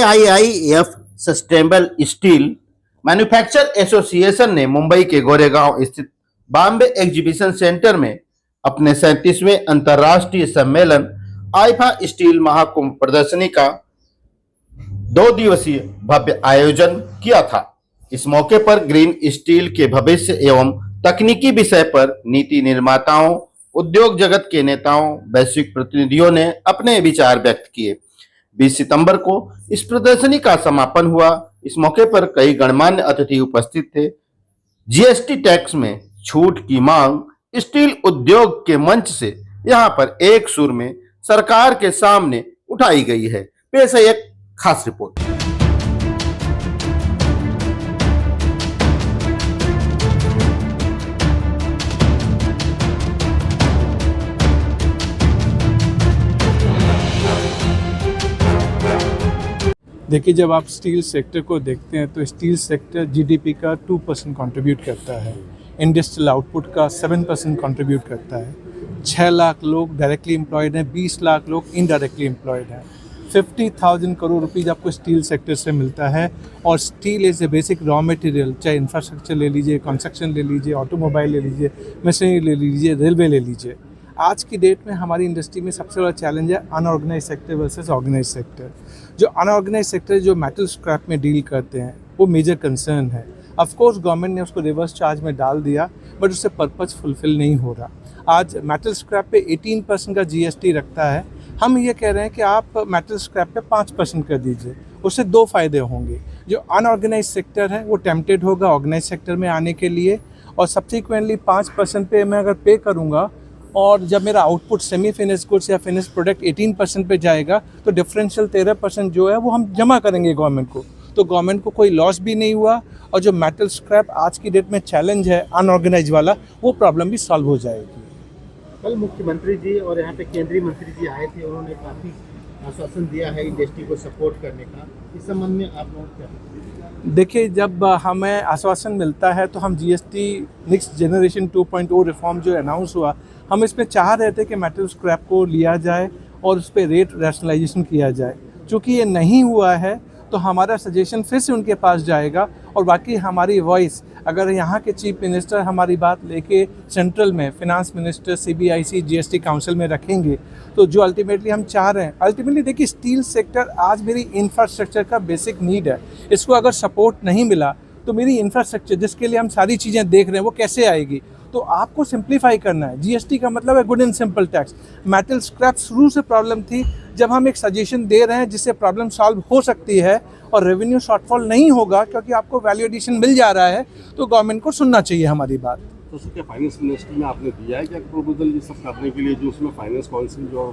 AIIF sustainable steel manufacture association ने मुंबई के गोरेगांव स्थित बॉम्बे एग्जीबिशन सेंटर में अपने 37वें अंतर्राष्ट्रीय सम्मेलन आईफा स्टील महाकुंभ प्रदर्शनी का 2 दिवसीय भव्य आयोजन किया था। इस मौके पर ग्रीन स्टील के भविष्य एवं तकनीकी विषय पर नीति निर्माताओं, उद्योग जगत के नेताओं, वैश्विक प्रतिनिधियों ने अपने विचार व्यक्त किए। 20 सितंबर को इस प्रदर्शनी का समापन हुआ। इस मौके पर कई गणमान्य अतिथि उपस्थित थे। जीएसटी टैक्स में छूट की मांग स्टील उद्योग के मंच से यहां पर एक सुर में सरकार के सामने उठाई गई है। पेश है एक खास रिपोर्ट। देखिए, जब आप स्टील सेक्टर को देखते हैं तो स्टील सेक्टर जीडीपी का 2% कंट्रीब्यूट करता है, इंडस्ट्रियल आउटपुट का 7% कंट्रीब्यूट करता है। 6 लाख लोग डायरेक्टली एम्प्लॉयड हैं, 20 लाख लोग इनडायरेक्टली एम्प्लॉयड हैं। 50,000 करोड़ रुपीज़ आपको स्टील सेक्टर से मिलता है। और steel is a basic raw material, चाहे इंफ्रास्ट्रक्चर ले लीजिए, कंस्ट्रक्शन ले लीजिए, ऑटोमोबाइल ले लीजिए, मशीनरी ले लीजिए, रेलवे ले लीजिए। आज की डेट में हमारी इंडस्ट्री में सबसे बड़ा चैलेंज है unorganised sector versus organised sector. जो अनऑर्गेनाइज सेक्टर जो मेटल स्क्रैप में डील करते हैं वो मेजर कंसर्न है। ऑफ कोर्स गवर्नमेंट ने उसको रिवर्स चार्ज में डाल दिया, बट उससे पर्पस फुलफिल नहीं हो रहा। आज मेटल स्क्रैप पे 18% का जीएसटी रखता है। हम ये कह रहे हैं कि आप मेटल स्क्रैप पे 5% कर दीजिए। उससे 2 फ़ायदे होंगे। जो अनऑर्गेनाइज सेक्टर है वो टेम्प्टेड होगा ऑर्गेनाइज सेक्टर में आने के लिए, और सब्सिक्वेंटली 5% पे मैं अगर पे करूँगा और जब मेरा आउटपुट सेमी फिनिश गुड्स या फिनिश प्रोडक्ट 18% पे जाएगा तो डिफरेंशियल 13% जो है वो हम जमा करेंगे गवर्नमेंट को। तो गवर्नमेंट को कोई लॉस भी नहीं हुआ, और जो मेटल स्क्रैप आज की डेट में चैलेंज है अनऑर्गेनाइज वाला, वो प्रॉब्लम भी सॉल्व हो जाएगी। कल मुख्यमंत्री जी और यहाँ पे केंद्रीय मंत्री जी आए थे, उन्होंने काफ़ी आश्वासन दिया है इंडस्ट्री को सपोर्ट करने का। इस संबंध में आप लोग क्या? देखिए, जब हमें आश्वासन मिलता है तो हम जीएसटी नेक्स्ट जनरेशन 2.0 रिफॉर्म जो अनाउंस हुआ, हम इसमें चाह रहे थे कि मेटल स्क्रैप को लिया जाए और उस पर रेट रैशनलाइजेशन किया जाए। चूँकि ये नहीं हुआ है तो हमारा सजेशन फिर से उनके पास जाएगा, और बाकी हमारी वॉइस अगर यहाँ के चीफ मिनिस्टर हमारी बात लेके सेंट्रल में finance minister, CBIC, GST council में रखेंगे, तो जो अल्टीमेटली हम चाह रहे हैं, अल्टीमेटली देखिए स्टील सेक्टर आज मेरी इंफ्रास्ट्रक्चर का बेसिक नीड है। इसको अगर सपोर्ट नहीं मिला तो मेरी इंफ्रास्ट्रक्चर जिसके लिए हम सारी चीज़ें देख रहे हैं वो कैसे आएगी। तो आपको सिंप्लीफाई करना है। जीएसटी का मतलब है good and simple tax. Metal scrap शुरू से प्रॉब्लम थी। जब हम एक सजेशन दे रहे हैं जिससे प्रॉब्लम सॉल्व हो सकती है और रेवेन्यू शॉर्टफॉल नहीं होगा क्योंकि आपको वैल्यू एडिशन मिल जा रहा है, तो गवर्नमेंट को सुनना चाहिए हमारी बात। तो सर, क्या फाइनेंस मिनिस्ट्री में आपने दिया है क्या प्रपोजल ये सब करने के लिए, जो उसमें फाइनेंस काउंसिल जो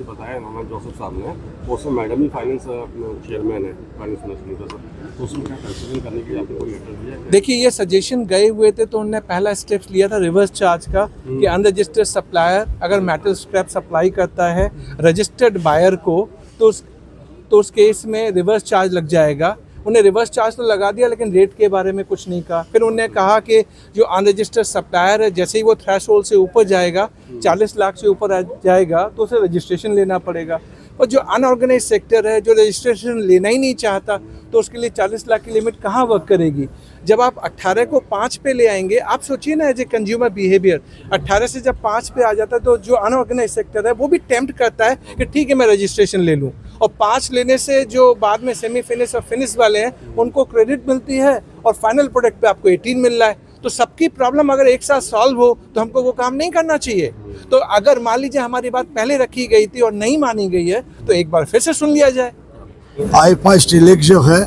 बताया नॉर्मन जोसेफ साहब ने, वो उसमें मैडम ही फाइनेंस चेयरमैन है फाइनेंस मिनिस्ट्री का, सर, तो उसमें क्या कंसिडर करने के लिए आपने कोई लेटर दिया है? देखिए, ये सजेशन गए हुए थे तो उन्होंने पहला स्टेप लिया था रिवर्स चार्ज का, कि अनरजिस्टर्ड सप्लायर अगर मेटल स्क्रैप सप्लाई करता है रजिस्टर्ड बायर को तो उस केस में रिवर्स चार्ज लग जाएगा। उन्हें रिवर्स चार्ज तो लगा दिया, लेकिन रेट के बारे में कुछ नहीं कहा। फिर उन्होंने कहा कि जो अनरजिस्टर्ड सप्लायर है, जैसे ही वो थ्रेशोल्ड से ऊपर जाएगा, 40 लाख से ऊपर आ जाएगा, तो उसे रजिस्ट्रेशन लेना पड़ेगा। और जो अनऑर्गेनाइज सेक्टर है, जो रजिस्ट्रेशन लेना ही नहीं चाहता, तो उसके लिए 40 लाख की लिमिट कहाँ वर्क करेगी। जब आप 18 को 5 पे ले आएंगे, आप सोचिए ना एज ए कंज्यूमर बिहेवियर, 18 से जब 5 पे आ जाता है तो जो अनऑर्गेनाइज सेक्टर है वो भी टेम्प्ट करता है कि ठीक है मैं रजिस्ट्रेशन ले लूँ। और 5 लेने से जो बाद में सेमी फिनिश और फिनिश वाले हैं उनको क्रेडिट मिलती है, और फाइनल प्रोडक्ट पे आपको 18 मिल रहा है। तो सबकी प्रॉब्लम अगर एक साथ सॉल्व हो तो हमको वो काम नहीं करना चाहिए। तो अगर मान लीजिए हमारी बात पहले रखी गई थी और नहीं मानी गई है, तो एक बार फिर से सुन लिया जाए। आईफा स्टीलेक्स जो है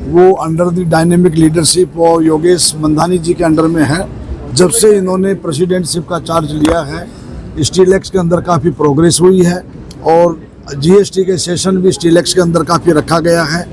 वो अंडर द डायनेमिक लीडरशिप और योगेश मंधानी जी के अंडर में है। जब से इन्होंने प्रेसिडेंटशिप का चार्ज लिया है, स्टीलेक्स के अंदर काफ़ी प्रोग्रेस हुई है, और जीएसटी के सेशन भी स्टीलेक्स के अंदर काफ़ी रखा गया है।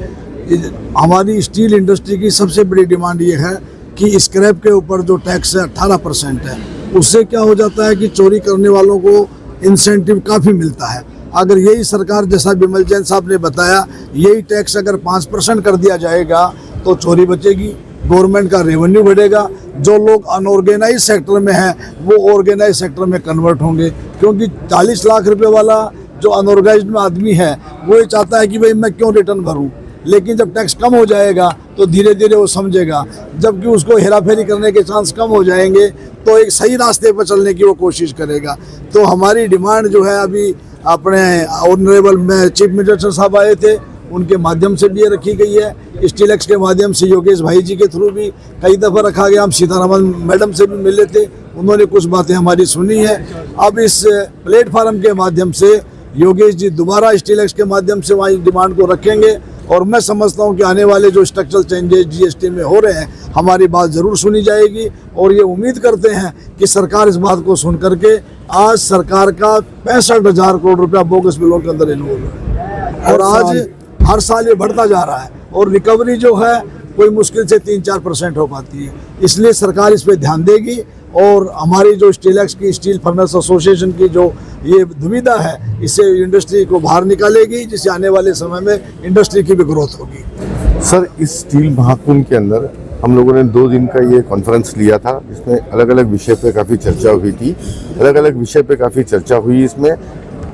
हमारी स्टील इंडस्ट्री की सबसे बड़ी डिमांड ये है कि स्क्रैप के ऊपर जो टैक्स है 18% है, उससे क्या हो जाता है कि चोरी करने वालों को इंसेंटिव काफ़ी मिलता है। अगर यही सरकार, जैसा विमल जैन साहब ने बताया, यही टैक्स अगर 5% कर दिया जाएगा तो चोरी बचेगी, गवर्नमेंट का रेवेन्यू बढ़ेगा। जो लोग अनऑर्गेनाइज सेक्टर में हैं वो ऑर्गेनाइज सेक्टर में कन्वर्ट होंगे, क्योंकि 40 लाख रुपए वाला जो अनऑर्गेनाइज में आदमी है वो ये चाहता है कि भाई मैं क्यों रिटर्न भरूं, लेकिन जब टैक्स कम हो जाएगा तो धीरे धीरे वो समझेगा, जबकि उसको हेराफेरी करने के चांस कम हो जाएंगे तो एक सही रास्ते पर चलने की वो कोशिश करेगा। तो हमारी डिमांड जो है अभी अपने ऑनरेबल में चीफ मिनिस्टर साहब आए थे, उनके माध्यम से भी ये रखी गई है। स्टील एक्ट के माध्यम से योगेश भाई जी के थ्रू भी कई दफ़ा रखा गया। हम सीतारमन मैडम से भी मिले थे, उन्होंने कुछ बातें हमारी सुनी है। अब इस प्लेटफार्म के माध्यम से योगेश जी दोबारा स्टील एक्ट के माध्यम से वहाँ डिमांड को रखेंगे और मैं समझता हूँ कि आने वाले जो स्ट्रक्चरल चेंजेस जीएसटी में हो रहे हैं, हमारी बात ज़रूर सुनी जाएगी। और ये उम्मीद करते हैं कि सरकार इस बात को सुन करके आज सरकार का 65,000 करोड़ रुपया बोगस बिलों के अंदर इन्वॉल्व है और आज हर साल ये बढ़ता जा रहा है और रिकवरी जो है कोई मुश्किल से 3-4% हो पाती है। इसलिए सरकार इस पर ध्यान देगी और हमारी जो स्टील एक्ट की स्टील फर्नेस एसोसिएशन की जो ये दुविधा है, इससे इंडस्ट्री को बाहर निकालेगी, जिससे आने वाले समय में इंडस्ट्री की भी ग्रोथ होगी। सर, इस स्टील महाकुंभ के अंदर हम लोगों ने 2 दिन का ये कॉन्फ्रेंस लिया था, जिसमें अलग अलग विषय पे काफ़ी चर्चा हुई थी। अलग अलग विषय पे काफ़ी चर्चा हुई। इसमें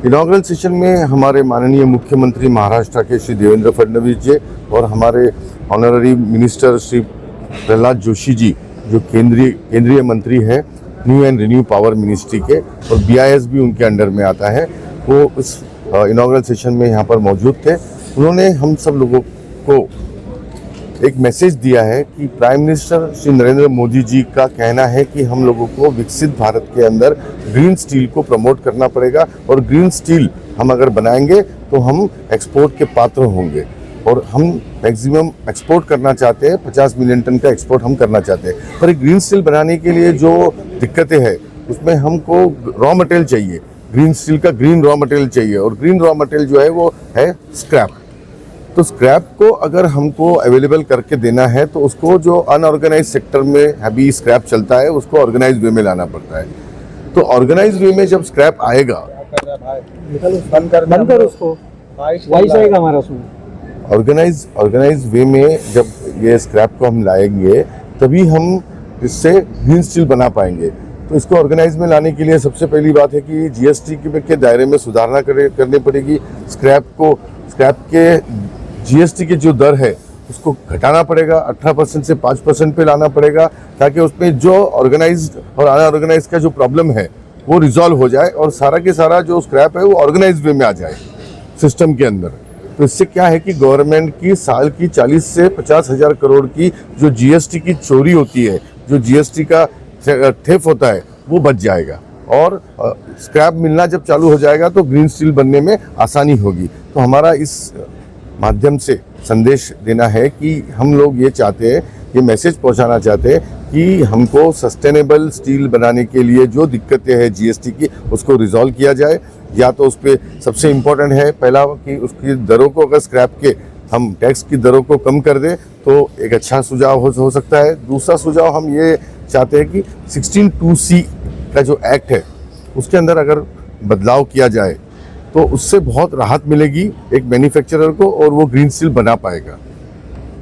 इनॉग्रल सेशन में हमारे माननीय मुख्यमंत्री महाराष्ट्र के श्री देवेंद्र फडणवीस जी और हमारे ऑनररी मिनिस्टर श्री प्रहलाद जोशी जी, जो केंद्रीय मंत्री है new and renew power ministry के, और BIS भी उनके अंडर में आता है, वो इस इनॉग्रल सेशन में यहाँ पर मौजूद थे। उन्होंने हम सब लोगों को एक मैसेज दिया है कि प्राइम मिनिस्टर श्री नरेंद्र मोदी जी का कहना है कि हम लोगों को विकसित भारत के अंदर ग्रीन स्टील को प्रमोट करना पड़ेगा और ग्रीन स्टील हम अगर बनाएंगे तो हम एक्सपोर्ट के पात्र होंगे और हम मैक्सिमम एक्सपोर्ट करना चाहते हैं। 50 मिलियन टन का एक्सपोर्ट हम करना चाहते हैं। पर ग्रीन स्टील बनाने के लिए जो दिक्कतें हैं उसमें हमको रॉ मटेरियल चाहिए, ग्रीन स्टील का ग्रीन रॉ मटेरियल चाहिए और ग्रीन रॉ मटेरियल जो है वो है स्क्रैप। तो स्क्रैप को अगर हमको अवेलेबल करके देना है तो उसको जो अनऑर्गेनाइज सेक्टर में अभी स्क्रैप चलता है उसको ऑर्गेनाइज वे में लाना पड़ता है। तो ऑर्गेनाइज वे में जब स्क्रैप आएगा, बंद कर उसको, वॉइस आएगा हमारा उसमें। ऑर्गेनाइज वे में जब ये स्क्रैप को हम लाएंगे तभी हम इससे ग्रीन स्टील बना पाएंगे। तो इसको ऑर्गेनाइज में लाने के लिए सबसे पहली बात है कि जीएसटी के दायरे में सुधारना करनी पड़ेगी। स्क्रैप के जीएसटी की जो दर है उसको घटाना पड़ेगा, 18% से 5% पे लाना पड़ेगा, ताकि उसमें जो ऑर्गेनाइज्ड और अनऑर्गेनाइज का जो प्रॉब्लम है वो रिजॉल्व हो जाए और सारा के सारा जो स्क्रैप है वो ऑर्गेनाइज वे में आ जाए सिस्टम के अंदर। तो इससे क्या है कि गवर्नमेंट की साल की 40 से 50,000 करोड़ की जो जीएसटी की चोरी होती है, जो जीएसटी का थेफ होता है, वो बच जाएगा और स्क्रैप मिलना जब चालू हो जाएगा तो ग्रीन स्टील बनने में आसानी होगी। तो हमारा इस माध्यम से संदेश देना है कि हम लोग ये चाहते हैं, ये मैसेज पहुंचाना चाहते हैं कि हमको सस्टेनेबल स्टील बनाने के लिए जो दिक्कतें हैं जीएसटी की उसको रिजॉल्व किया जाए। या तो उस पर सबसे इम्पोर्टेंट है पहला कि उसकी दरों को अगर स्क्रैप के हम टैक्स की दरों को कम कर दें तो एक अच्छा सुझाव हो सकता है। दूसरा सुझाव हम ये चाहते हैं कि 16(2)(c) का जो एक्ट है उसके अंदर अगर बदलाव किया जाए तो उससे बहुत राहत मिलेगी एक मैन्युफैक्चरर को और वो ग्रीन स्टील बना पाएगा।